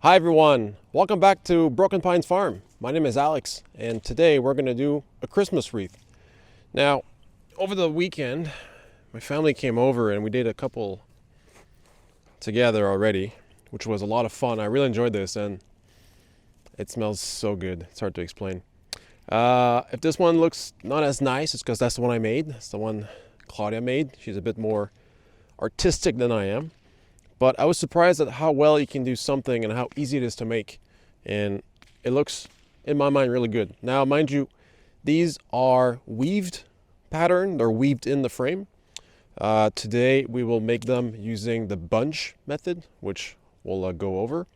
Hi everyone, welcome back to Broken Pines Farm. My name is Alex, and today we're going to do a Christmas wreath. Now, over the weekend, my family came over and we did a couple together already, which was a lot of fun. I really enjoyed this, and it smells so good. It's hard to explain. If this one looks not as nice, it's because that's the one I made. It's the one Claudia made. She's a bit more artistic than I am. But I was surprised at how well you can do something and how easy it is to make. And it looks, in my mind, really good. Now, mind you, these are weaved pattern. They're weaved in the frame. Today, we will make them using the bunch method, which we'll go over.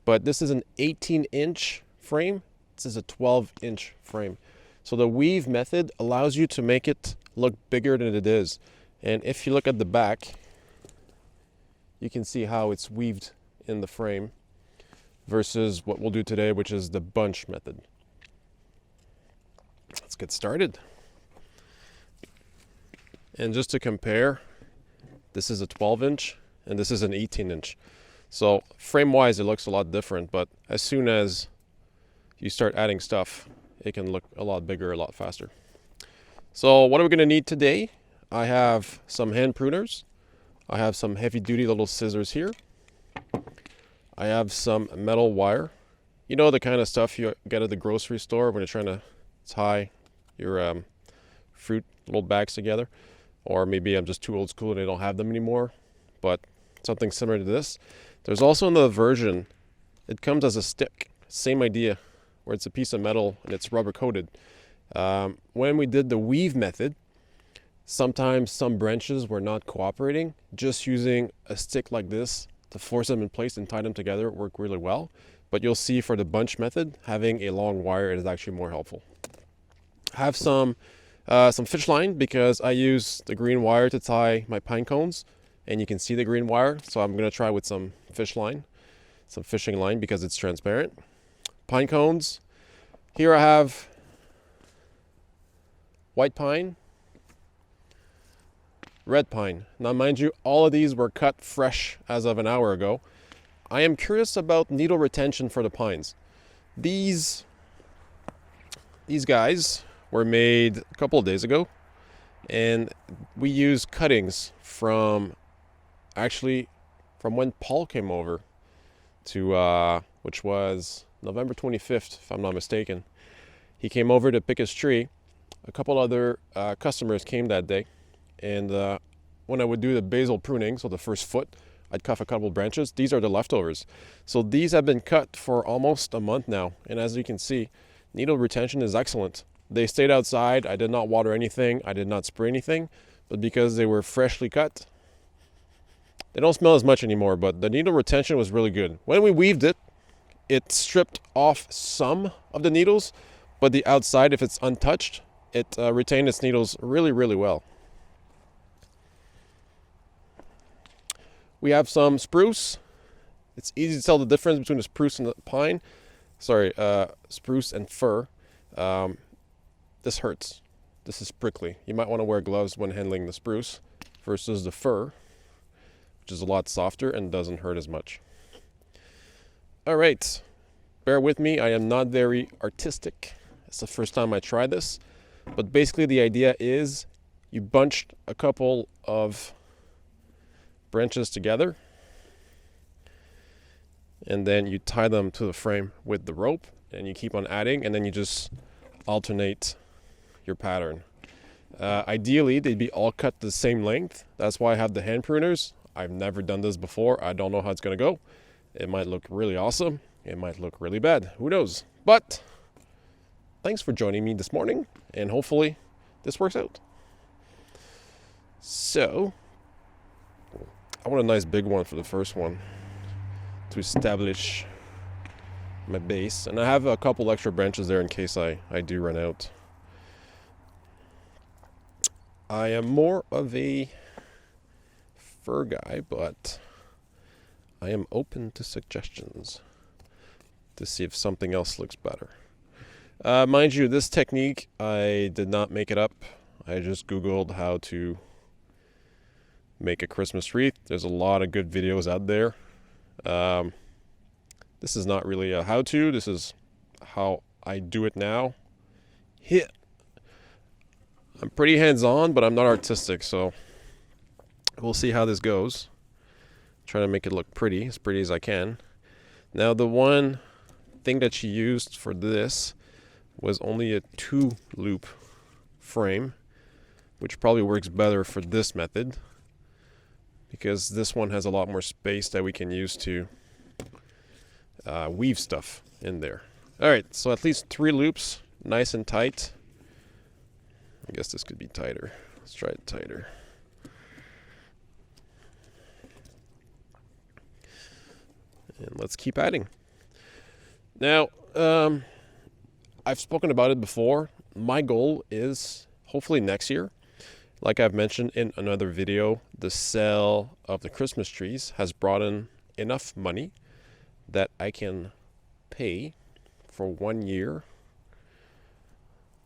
But this is an 18-inch frame. This is a 12-inch frame. So the weave method allows you to make it look bigger than it is. And if you look at the back, you can see how it's weaved in the frame versus what we'll do today, which is the bunch method. Let's get started. And just to compare, this is a 12-inch and this is an 18-inch. So frame-wise, it looks a lot different, but as soon as you start adding stuff, it can look a lot bigger, a lot faster. So what are we going to need today? I have some hand pruners. I have some heavy-duty little scissors here. I have some metal wire. You know, the kind of stuff you get at the grocery store when you're trying to tie your fruit little bags together. Or maybe I'm just too old school and I don't have them anymore. But something similar to this. There's also another version. It comes as a stick. Same idea, where it's a piece of metal and it's rubber coated. When we did the weave method, sometimes some branches were not cooperating. Just using a stick like this to force them in place and tie them together worked really well. But you'll see for the bunch method, having a long wire is actually more helpful. I have some fish line because I use the green wire to tie my pine cones, and you can see the green wire. So I'm going to try with some fish line, some fishing line because it's transparent. Pine cones. Here I have white pine, red pine. Now, mind you, all of these were cut fresh as of an hour ago. I am curious about needle retention for the pines. These guys were made a couple of days ago, and we use cuttings from when Paul came over to, which was November 25th, if I'm not mistaken. He came over to pick his tree. A couple other customers came that day. And when I would do the basal pruning, so the first foot, I'd cut a couple branches. These are the leftovers. So these have been cut for almost a month now. And as you can see, needle retention is excellent. They stayed outside. I did not water anything. I did not spray anything. But because they were freshly cut, they don't smell as much anymore. But the needle retention was really good. When we weaved it, it stripped off some of the needles. But the outside, if it's untouched, it retained its needles really, really well. We have some spruce. It's easy to tell the difference between the spruce and the pine. Sorry, spruce and fir. This hurts. This is prickly. You might want to wear gloves when handling the spruce versus the fir, which is a lot softer and doesn't hurt as much. All right, bear with me. I am not very artistic. It's the first time I try this. But basically the idea is you bunched a couple of branches together, and then you tie them to the frame with the rope, and you keep on adding, and then you just alternate your pattern. Ideally, they'd be all cut the same length. That's why I have the hand pruners. I've never done this before. I don't know how it's going to go. It might look really awesome. It might look really bad. Who knows? But thanks for joining me this morning, and hopefully this works out. So I want a nice big one for the first one to establish my base. And I have a couple extra branches there in case I do run out. I am more of a fir guy, but I am open to suggestions to see if something else looks better. Mind you, this technique, I did not make it up. I just Googled how to make a Christmas wreath. There's a lot of good videos out there. This is not really a how-to. This is how I do it now. Hit. I'm pretty hands-on, but I'm not artistic, so we'll see how this goes. Try to make it look pretty as I can. Now, the one thing that she used for this was only a 2-loop frame, which probably works better for this method because this one has a lot more space that we can use to weave stuff in there. All right, so at least 3 loops, nice and tight. I guess this could be tighter. Let's try it tighter. And let's keep adding. Now, I've spoken about it before. My goal is hopefully next year, like I've mentioned in another video, the sale of the Christmas trees has brought in enough money that I can pay for 1 year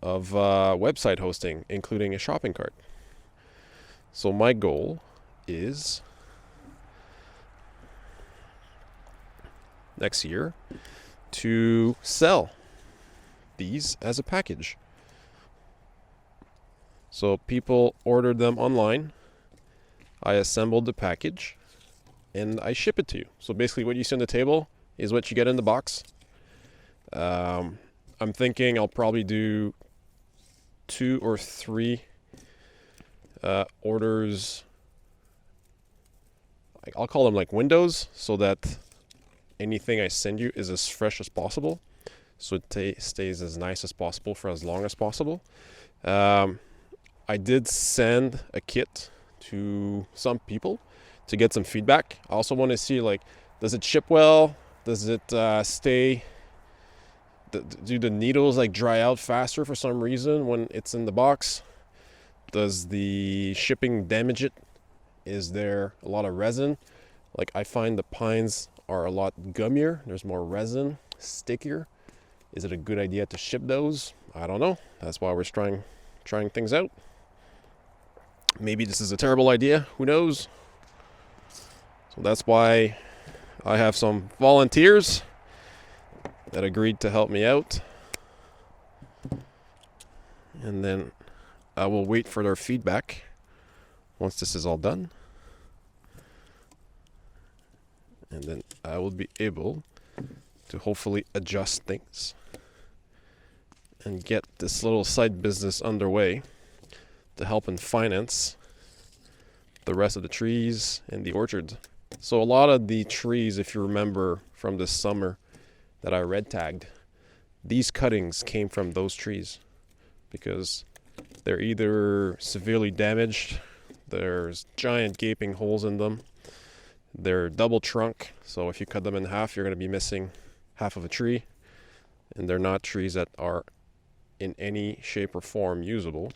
of website hosting, including a shopping cart. So my goal is next year to sell these as a package. So people ordered them online, I assembled the package, and I ship it to you. So basically what you see on the table is what you get in the box. I'm thinking I'll probably do 2 or 3 orders. I'll call them like windows, so that anything I send you is as fresh as possible, so it stays as nice as possible for as long as possible. I did send a kit to some people to get some feedback. I also want to see, like, does it ship well? Does it stay? Do the needles like dry out faster for some reason when it's in the box? Does the shipping damage it? Is there a lot of resin? Like, I find the pines are a lot gummier. There's more resin, stickier. Is it a good idea to ship those? I don't know. That's why we're trying things out. Maybe this is a terrible idea. Who knows? So that's why I have some volunteers that agreed to help me out. And then I will wait for their feedback once this is all done. And then I will be able to hopefully adjust things and get this little side business underway to help and finance the rest of the trees in the orchard. So a lot of the trees, if you remember from this summer that I red tagged, these cuttings came from those trees because they're either severely damaged, there's giant gaping holes in them, they're double trunk, so if you cut them in half, you're going to be missing half of a tree, and they're not trees that are in any shape or form usable.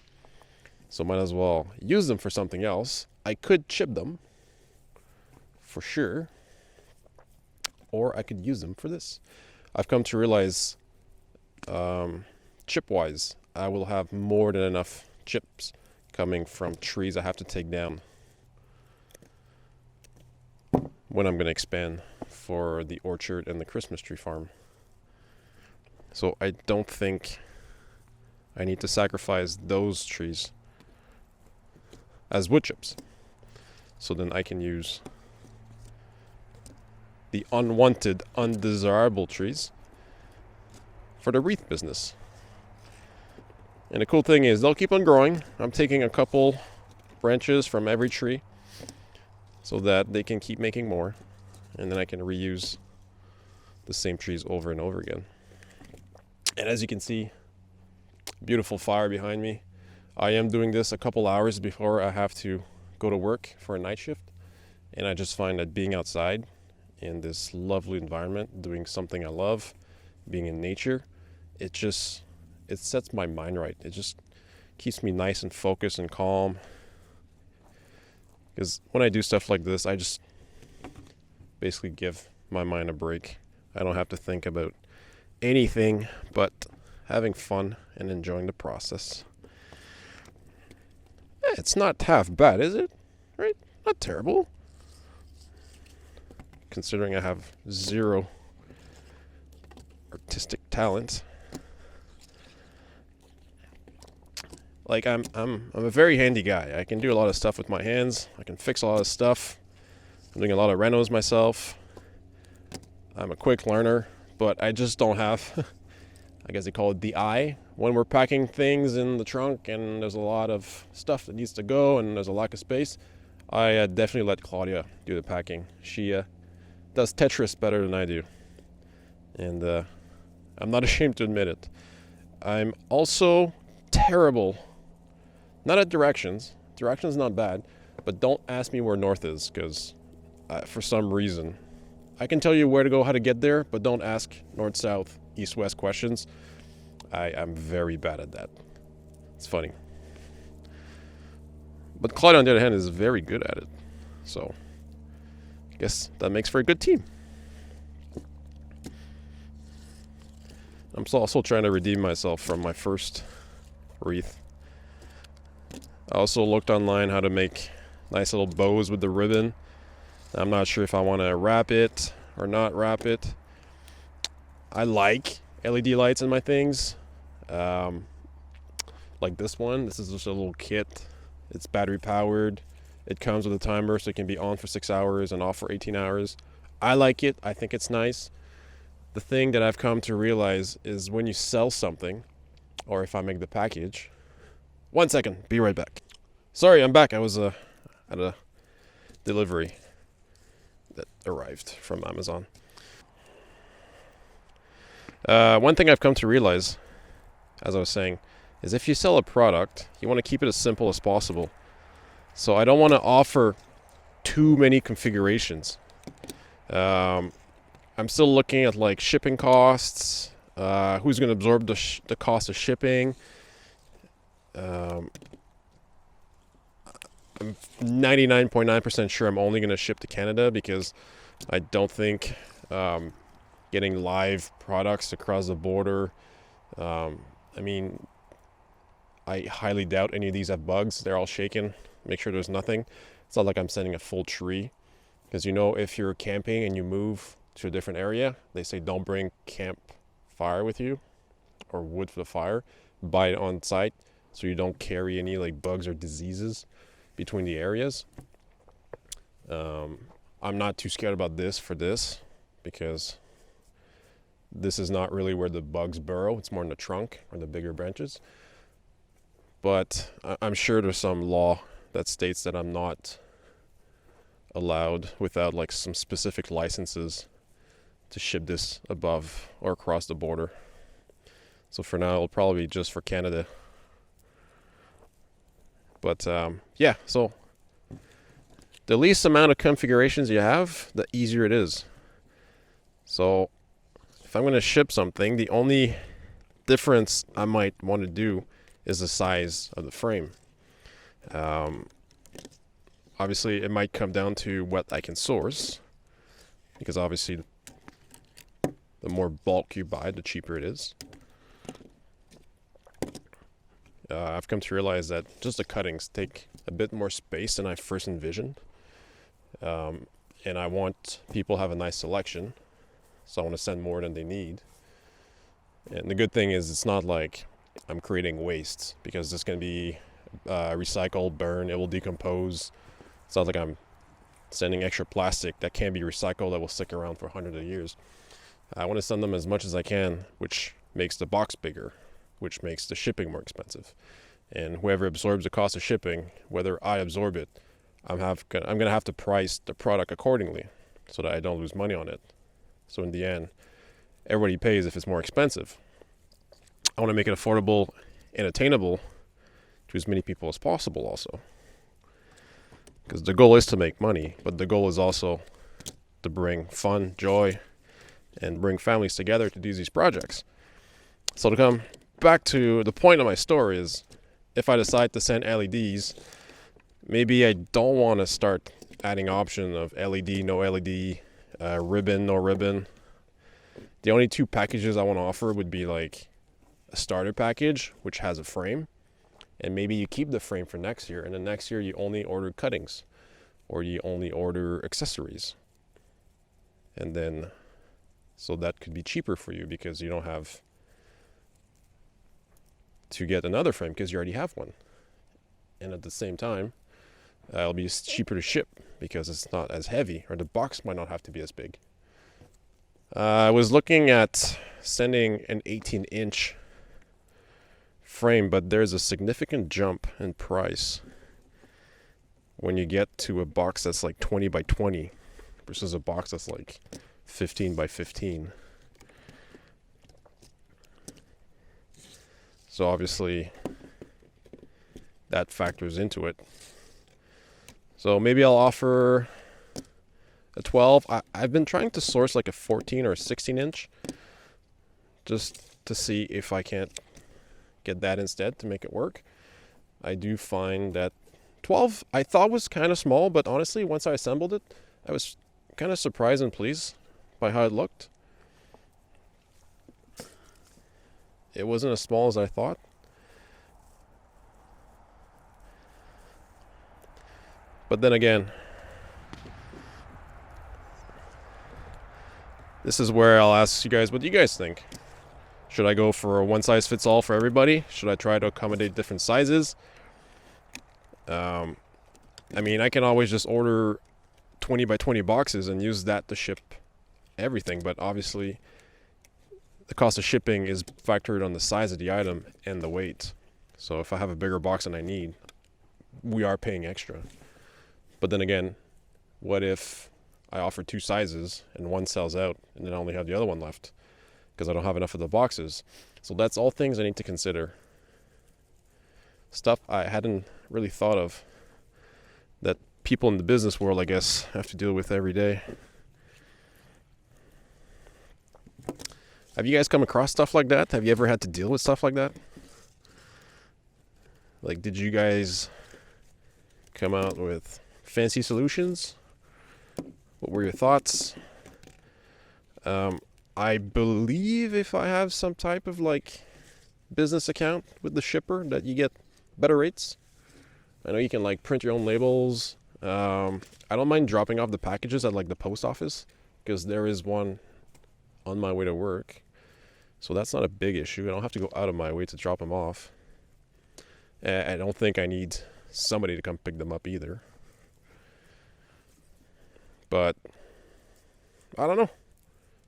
So might as well use them for something else. I could chip them for sure, or I could use them for this. I've come to realize chip wise, I will have more than enough chips coming from trees I have to take down when I'm going to expand for the orchard and the Christmas tree farm. So I don't think I need to sacrifice those trees as wood chips. So then I can use the unwanted, undesirable trees for the wreath business. And the cool thing is they'll keep on growing. I'm taking a couple branches from every tree so that they can keep making more, and then I can reuse the same trees over and over again. And as you can see, beautiful fire behind me. I am doing this a couple hours before I have to go to work for a night shift, and I just find that being outside in this lovely environment, doing something I love, being in nature, it sets my mind right. It just keeps me nice and focused and calm. Because when I do stuff like this, I just basically give my mind a break. I don't have to think about anything but having fun and enjoying the process. It's not half bad, is it? Right? Not terrible. Considering I have zero artistic talent. Like I'm a very handy guy. I can do a lot of stuff with my hands. I can fix a lot of stuff. I'm doing a lot of renos myself. I'm a quick learner, but I just don't have, I guess they call it the eye. When we're packing things in the trunk and there's a lot of stuff that needs to go and there's a lack of space, I definitely let Claudia do the packing. She does Tetris better than I do. And I'm not ashamed to admit it. I'm also terrible, not at directions. Directions not bad, but don't ask me where north is, because for some reason, I can tell you where to go, how to get there, but don't ask north, south, east, west questions. I'm very bad at that. It's funny. But Claudia, on the other hand, is very good at it. So, I guess that makes for a good team. I'm also trying to redeem myself from my first wreath. I also looked online how to make nice little bows with the ribbon. I'm not sure if I want to wrap it or not wrap it. I like LED lights in my things. Like this one. This is just a little kit. It's battery powered. It comes with a timer, so it can be on for 6 hours and off for 18 hours. I like it. I think it's nice. The thing that I've come to realize is when you sell something, or if I make the package. 1 second, be right back. Sorry, I'm back. I was at a delivery that arrived from Amazon. One thing I've come to realize, as I was saying, is if you sell a product, you want to keep it as simple as possible. So I don't want to offer too many configurations. I'm still looking at like shipping costs, who's going to absorb the cost of shipping. I'm 99.9% sure I'm only going to ship to Canada, because I don't think getting live products across the border, I mean, I highly doubt any of these have bugs. They're all shaken. Make sure there's nothing. It's not like I'm sending a full tree, because if you're camping and you move to a different area, they say don't bring camp fire with you or wood for the fire. Buy it on site so you don't carry any like bugs or diseases between the areas. I'm not too scared about this because this is not really where the bugs burrow. It's more in the trunk or the bigger branches. But I'm sure there's some law that states that I'm not allowed, without like some specific licenses, to ship this above or across the border. So for now, it'll probably be just for Canada. But yeah, so the least amount of configurations you have, the easier it is. So if I'm going to ship something, the only difference I might want to do is the size of the frame. Obviously, it might come down to what I can source, because obviously the more bulk you buy, the cheaper it is. I've come to realize that just the cuttings take a bit more space than I first envisioned. And I want people to have a nice selection, so I want to send more than they need. And the good thing is it's not like I'm creating waste, because this can be recycled, burn, it will decompose. It's not like I'm sending extra plastic that can be recycled that will stick around for hundreds of years. I want to send them as much as I can, which makes the box bigger, which makes the shipping more expensive. And whoever absorbs the cost of shipping, whether I absorb it, I'm going to have to price the product accordingly so that I don't lose money on it. So in the end, everybody pays if it's more expensive. I want to make it affordable and attainable to as many people as possible also. Because the goal is to make money, but the goal is also to bring fun, joy, and bring families together to do these projects. So to come back to the point of my story is, if I decide to send LEDs, maybe I don't want to start adding option of LED, no LED, ribbon, no ribbon. The only two packages I want to offer would be like a starter package, which has a frame, and maybe you keep the frame for next year, and then next year you only order cuttings, or you only order accessories. And then So that could be cheaper for you because you don't have to get another frame because you already have one. And at the same time, it'll be cheaper to ship because it's not as heavy, or the box might not have to be as big. I was looking at sending an 18-inch frame, but there's a significant jump in price when you get to a box that's like 20 by 20 versus a box that's like 15 by 15. So obviously that factors into it. So maybe I'll offer a 12. I've been trying to source like a 14 or a 16 inch just to see if I can't get that instead to make it work. I do find that 12 I thought was kind of small, but honestly once I assembled it, I was kind of surprised and pleased by how it looked. It wasn't as small as I thought. But then again, this is where I'll ask you guys, what do you guys think? Should I go for a one size fits all for everybody? Should I try to accommodate different sizes? I mean, I can always just order 20 by 20 boxes and use that to ship everything, but obviously the cost of shipping is factored on the size of the item and the weight. So if I have a bigger box than I need, we are paying extra. But then again, what if I offer two sizes and one sells out and then I only have the other one left because I don't have enough of the boxes? So that's all things I need to consider. Stuff I hadn't really thought of that people in the business world, I guess, have to deal with every day. Have you guys come across stuff like that? Have you ever had to deal with stuff like that? Like, did you guys come out with fancy solutions? What were your thoughts? I believe if I have some type of like business account with the shipper that you get better rates. I know you can like print your own labels. I don't mind dropping off the packages at like the post office because there is one on my way to work. So that's not a big issue. I don't have to go out of my way to drop them off. I don't think I need somebody to come pick them up either. But I don't know.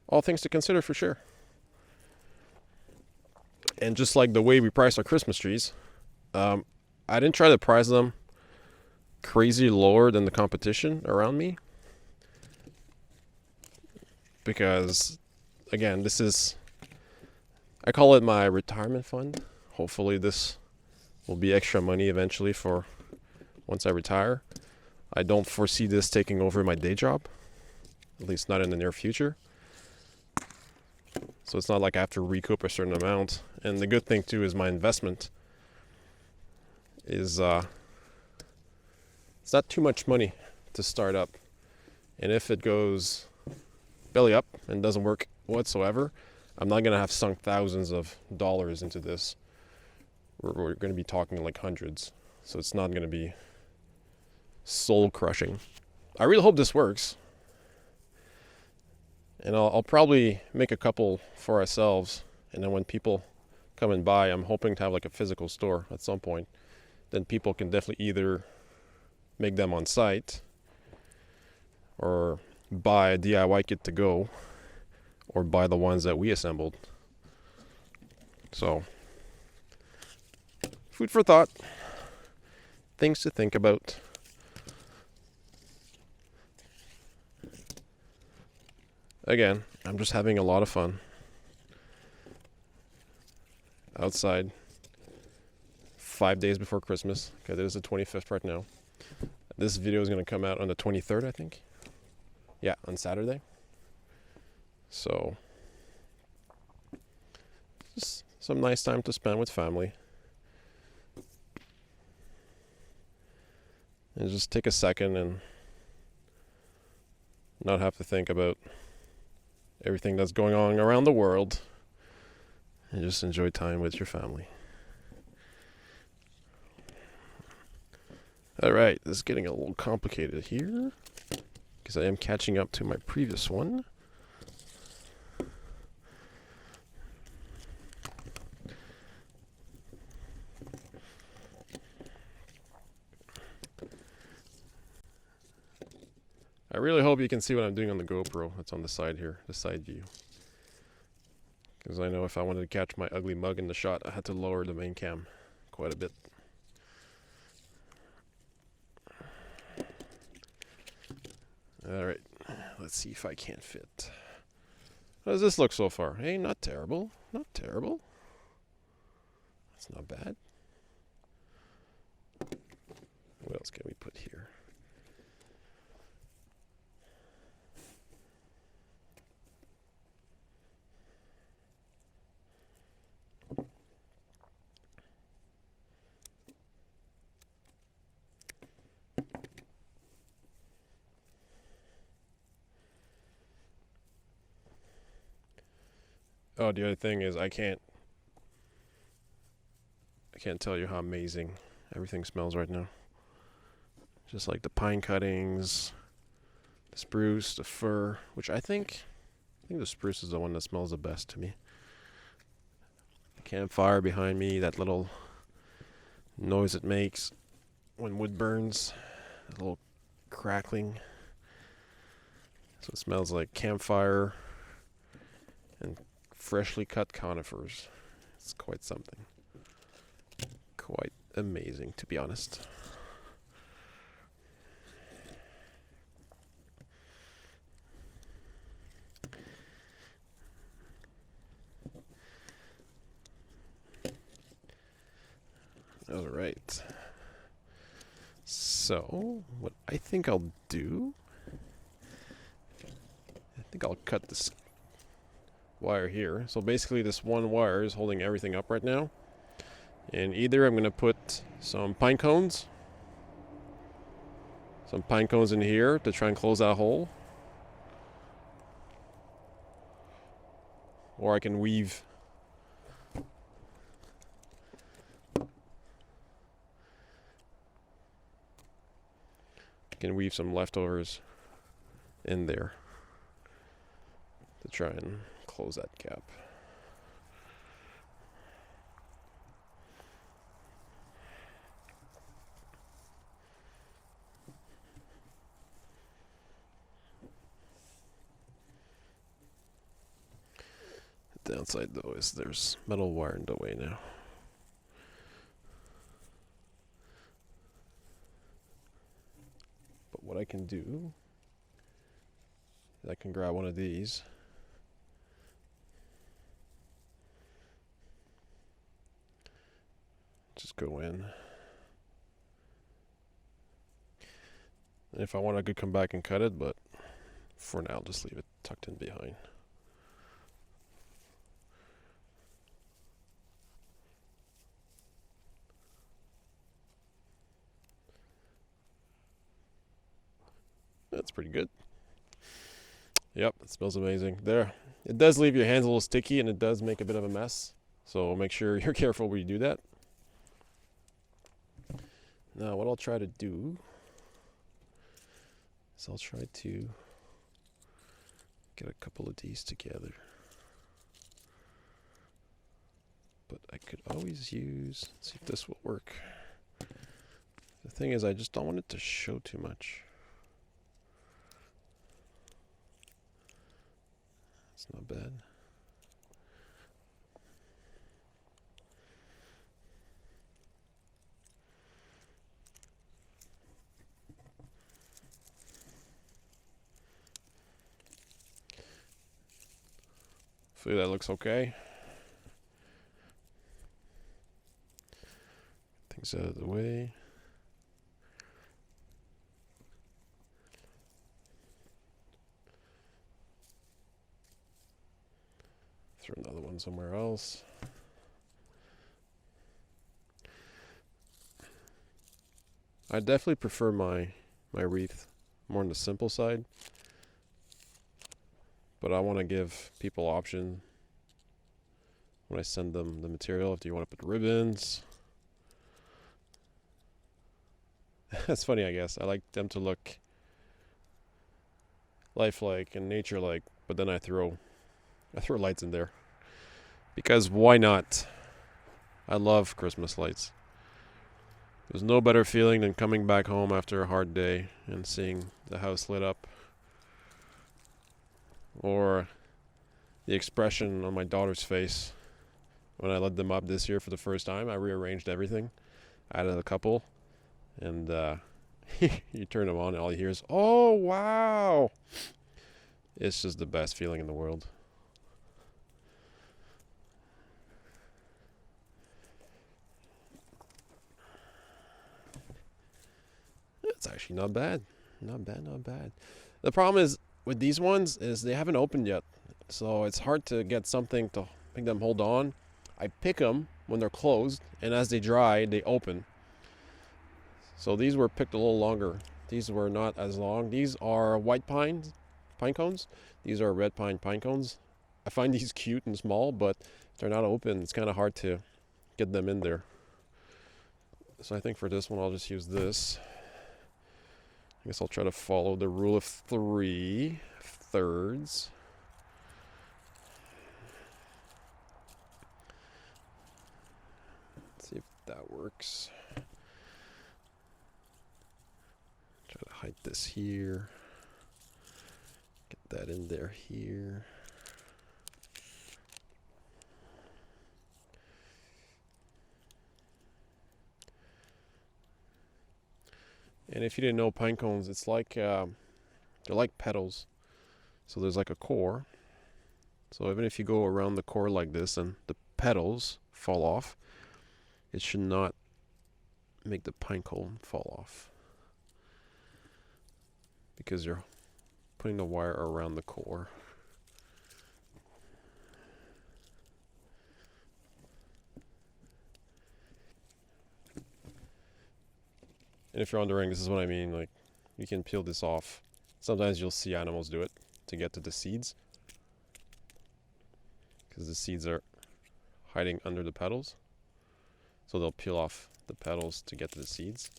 All things to consider for sure. And just like the way we price our Christmas trees, I didn't try to price them crazy lower than the competition around me. Because, again, this is, I call it my retirement fund. Hopefully this will be extra money eventually for once I retire. I don't foresee this taking over my day job, at least not in the near future. So it's not like I have to recoup a certain amount. And the good thing too is my investment is it's not too much money to start up. And if it goes belly up and doesn't work whatsoever, I'm not going to have sunk thousands of dollars into this. We're going to be talking like hundreds. So it's not going to be soul crushing. I really hope this works. And I'll probably make a couple for ourselves. And then when people come and buy, I'm hoping to have like a physical store at some point. Then people can definitely either make them on site or buy a DIY kit to go or buy the ones that we assembled. So, food for thought. Things to think about. Again, I'm just having a lot of fun outside 5 days before Christmas, because it is the 25th right now. This video is going to come out on the 23rd, I think. Yeah, on Saturday. So, just some nice time to spend with family. And just take a second and not have to think about everything that's going on around the world, and just enjoy time with your family. Alright, this is getting a little complicated here because I am catching up to my previous one. I really hope you can see what I'm doing on the GoPro. It's on the side here, the side view. Because I know if I wanted to catch my ugly mug in the shot, I had to lower the main cam quite a bit. Alright, let's see if I can't fit. How does this look so far? Hey, not terrible. Not terrible. That's not bad. What else can we put here? Oh, the other thing is I can't tell you how amazing everything smells right now. Just like the pine cuttings, the spruce, the fir, which I think the spruce is the one that smells the best to me. The campfire behind me, that little noise it makes when wood burns, that little crackling. So it smells like campfire and freshly cut conifers. It's quite something. Quite amazing, to be honest. All right. So, what I think I'll do, I think I'll cut this wire here. So basically this one wire is holding everything up right now. And either I'm going to put some pine cones in here to try and close that hole. Or I can weave some leftovers in there to try and close that gap. The downside though is there's metal wire in the way now. But what I can do is I can grab one of these, just go in, and if I want I could come back and cut it, but for now I'll just leave it tucked in behind. That's pretty good. Yep, it smells amazing. There. It does leave your hands a little sticky and it does make a bit of a mess. So make sure you're careful when you do that. Now what I'll try to do is I'll try to get a couple of these together. But I could always use, let's see if this will work. The thing is I just don't want it to show too much. It's not bad. Hopefully that looks okay. Things out of the way. Throw another one somewhere else. I definitely prefer my wreath more on the simple side, but I want to give people option when I send them the material. If you want to put ribbons, that's funny. I guess I like them to look lifelike and nature-like, but then I throw lights in there because why not? I love Christmas lights. There's no better feeling than coming back home after a hard day and seeing the house lit up or the expression on my daughter's face when I lit them up this year for the first time. I rearranged everything, added a couple, and you turn them on and all you hear is, "Oh, wow." It's just the best feeling in the world. It's actually not bad. Not bad, not bad. The problem is with these ones is they haven't opened yet. So it's hard to get something to make them hold on. I pick them when they're closed, and as they dry, they open. So these were picked a little longer. These were not as long. These are white pine cones. These are red pine cones. I find these cute and small, but they're not open. It's kind of hard to get them in there. So I think for this one, I'll just use this. I guess I'll try to follow the rule of 3/3. Let's see if that works. Try to hide this here. Get that in there here. And if you didn't know, pine cones, it's like they're like petals. So there's like a core. So even if you go around the core like this and the petals fall off, it should not make the pine cone fall off, because you're putting the wire around the core. And if you're wondering, this is what I mean. Like, you can peel this off. Sometimes you'll see animals do it to get to the seeds, because the seeds are hiding under the petals. So they'll peel off the petals to get to the seeds,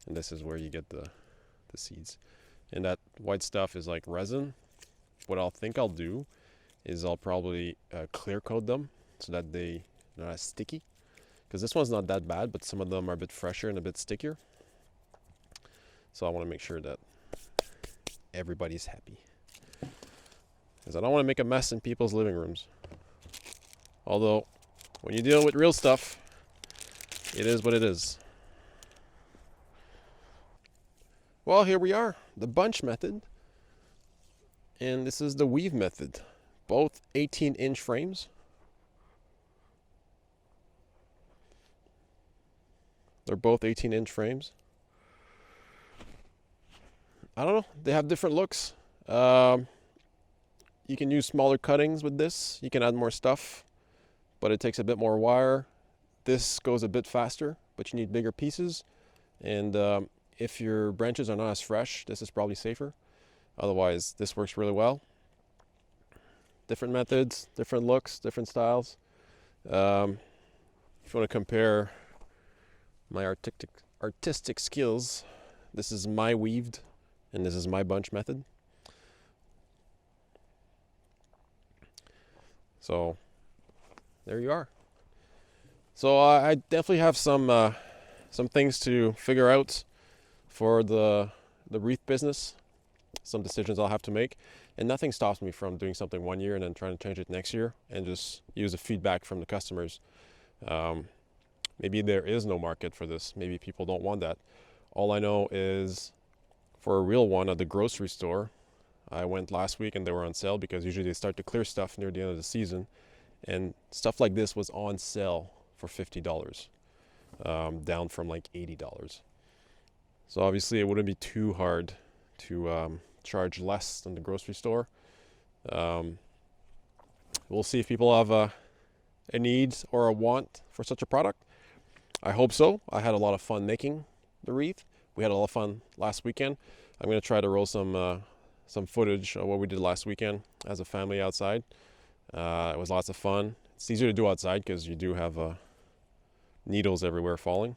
and this is where you get the seeds. And that white stuff is like resin. What I'll do is I'll probably clear coat them so that they're not as sticky, because this one's not that bad, but some of them are a bit fresher and a bit stickier. So I want to make sure that everybody's happy, because I don't want to make a mess in people's living rooms. Although, when you deal with real stuff, it is what it is. Well, here we are, the bunch method, and this is the weave method. Both 18-inch frames. They're both 18-inch frames. I don't know, they have different looks. You can use smaller cuttings with this. You can add more stuff, but it takes a bit more wire. This goes a bit faster, but you need bigger pieces. And if your branches are not as fresh, this is probably safer. Otherwise, this works really well. Different methods, different looks, different styles. If you want to compare my artistic skills, this is my weaved, and this is my bunch method. So there you are. So I definitely have some things to figure out for the wreath business. Some decisions I'll have to make, and nothing stops me from doing something one year and then trying to change it next year, and just use the feedback from the customers. Maybe there is no market for this. Maybe people don't want that. All I know is, for a real one at the grocery store, I went last week and they were on sale, because usually they start to clear stuff near the end of the season, and stuff like this was on sale for $50, down from like $80. So obviously it wouldn't be too hard to charge less than the grocery store. We'll see if people have a need or a want for such a product. I hope so. I had a lot of fun making the wreath. We had a lot of fun last weekend. I'm going to try to roll some footage of what we did last weekend as a family outside. It was lots of fun. It's easier to do outside because you do have needles everywhere falling.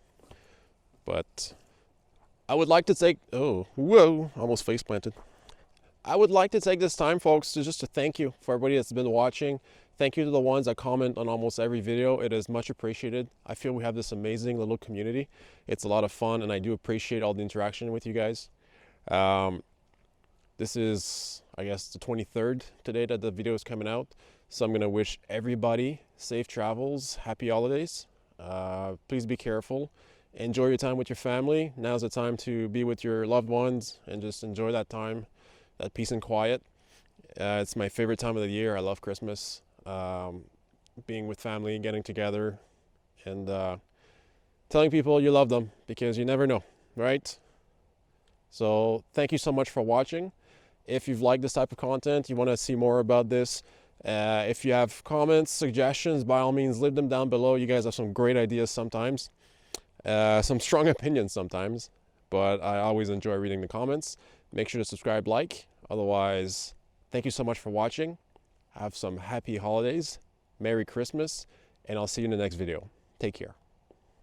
But I would like to take, almost face planted. I would like to take this time, folks, to thank you for everybody that's been watching. Thank you to the ones that comment on almost every video. It is much appreciated. I feel we have this amazing little community. It's a lot of fun, and I do appreciate all the interaction with you guys. I I guess the 23rd today that the video is coming out. So I'm going to wish everybody safe travels, happy holidays. Please be careful. Enjoy your time with your family. Now's the time to be with your loved ones and just enjoy that time, that peace and quiet. It's my favorite time of the year. I love Christmas. Being with family, getting together, and telling people you love them, because you never know, right? So thank you so much for watching. If you've liked this type of content, you want to see more about this, if you have comments, suggestions, by all means, leave them down below. You guys have some great ideas sometimes, some strong opinions sometimes, but I always enjoy reading the comments. Make sure to subscribe, like. Otherwise, thank you so much for watching. Have some happy holidays, Merry Christmas, and I'll see you in the next video. Take care.